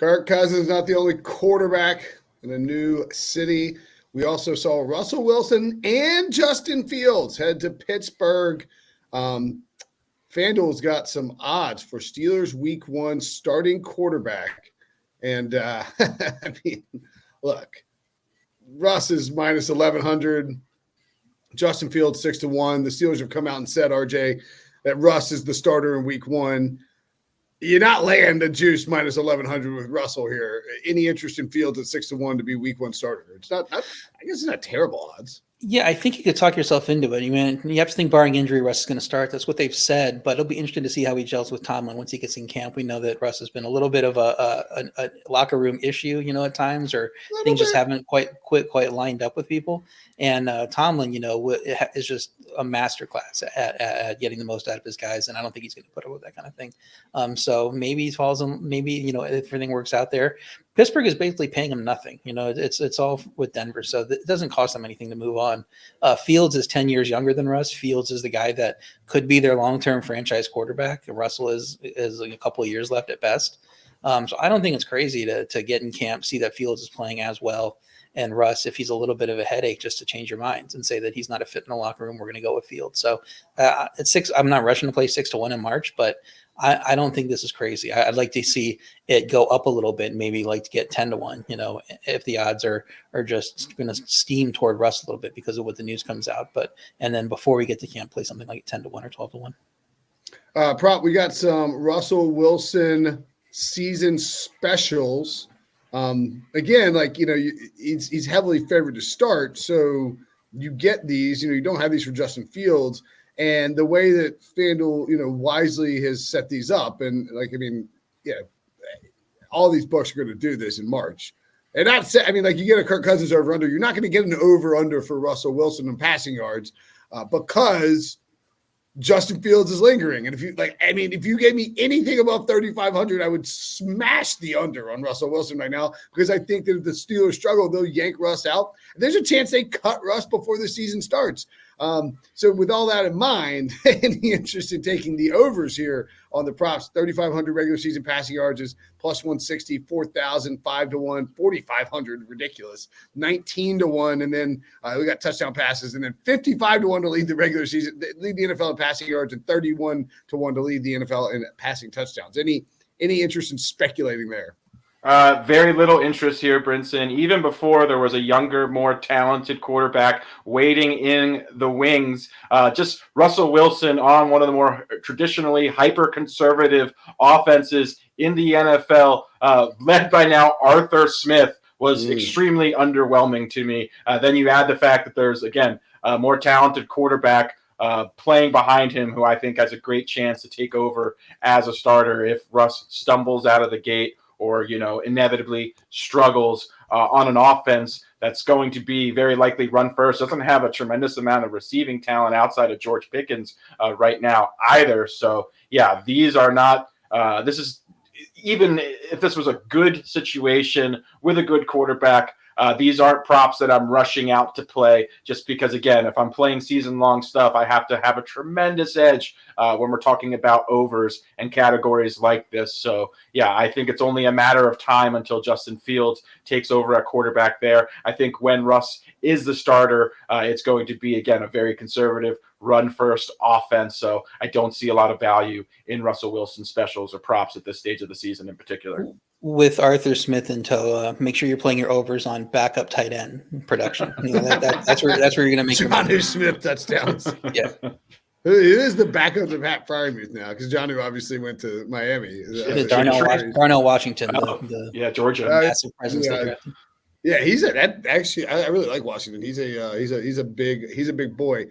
Kirk Cousins not the only quarterback in a new city. We also saw Russell Wilson and Justin Fields head to Pittsburgh. FanDuel's got some odds for Steelers Week 1 starting quarterback. And, I mean, look, Russ is minus 1,100. Justin Fields 6-1. The Steelers have come out and said, RJ, that Russ is the starter in Week 1. You're not laying the juice minus 1,100 with Russell here. Any interest in Fields at 6-1 to be Week 1 starter? It's not. I guess it's not terrible odds. Yeah, I think you could talk yourself into it. You have to think barring injury, Russ is going to start. That's what they've said, but it'll be interesting to see how he gels with Tomlin once he gets in camp. We know that Russ has been a little bit of a locker room issue, at times, or things just haven't quite lined up with people. And Tomlin, is just a masterclass at getting the most out of his guys, and I don't think he's going to put up with that kind of thing. So maybe he falls in. Maybe if everything works out there. Pittsburgh is basically paying him nothing. It's all with Denver, so it doesn't cost them anything to move on. Fields is 10 years younger than Russ. Fields is the guy that could be their long-term franchise quarterback. Russell is like a couple of years left at best. So I don't think it's crazy to get in camp, see that Fields is playing as well, and Russ, if he's a little bit of a headache, just to change your minds and say that he's not a fit in the locker room, we're going to go with Fields. So at 6, I'm not rushing to play 6-1 in March, but I don't think this is crazy. I'd like to see it go up a little bit, maybe like to get 10-1, if the odds are just going to steam toward Russ a little bit because of what the news comes out. And then before we get to camp, play something like 10-1 or 12-1. Prop, we got some Russell Wilson season specials. Again, he's heavily favored to start. So you get these, you don't have these for Justin Fields. And the way that FanDuel, wisely has set these up, and all these books are going to do this in March. And that's, you get a Kirk Cousins over under, you're not going to get an over under for Russell Wilson in passing yards because Justin Fields is lingering. And if you gave me anything above 3,500, I would smash the under on Russell Wilson right now because I think that if the Steelers struggle, they'll yank Russ out. There's a chance they cut Russ before the season starts. So with all that in mind, any interest in taking the overs here on the props? 3,500 regular season passing yards is plus 160, 4,000, 5-1, 4,500, ridiculous, 19-1, and then we got touchdown passes, and then 55-1 to lead the regular season, lead the NFL in passing yards, and 31-1 to lead the NFL in passing touchdowns. Any interest in speculating there? Very little interest here, Brinson. Even before there was a younger, more talented quarterback waiting in the wings, just Russell Wilson on one of the more traditionally hyper-conservative offenses in the NFL, led by now Arthur Smith, was extremely underwhelming to me. Then you add the fact that there's, again, a more talented quarterback playing behind him who I think has a great chance to take over as a starter if Russ stumbles out of the gate or, inevitably struggles on an offense that's going to be very likely run first. Doesn't have a tremendous amount of receiving talent outside of George Pickens right now either. So, yeah, these are not this is even if this was a good situation with a good quarterback, these aren't props that I'm rushing out to play just because, again, if I'm playing season-long stuff, I have to have a tremendous edge when we're talking about overs and categories like this. So, yeah, I think it's only a matter of time until Justin Fields takes over at quarterback there. I think when Russ is the starter, it's going to be, again, a very conservative run-first offense. So I don't see a lot of value in Russell Wilson specials or props at this stage of the season in particular. With Arthur Smith in tow, make sure you're playing your overs on backup tight end production. That's where you're going to make your money. Jonnu Smith touchdowns. Yeah. Who is the backup to Pat Fryermuth now? Because Jonnu obviously went to Miami. Darnell Washington, Georgia, massive presence. Yeah, I really like Washington. He's a big boy.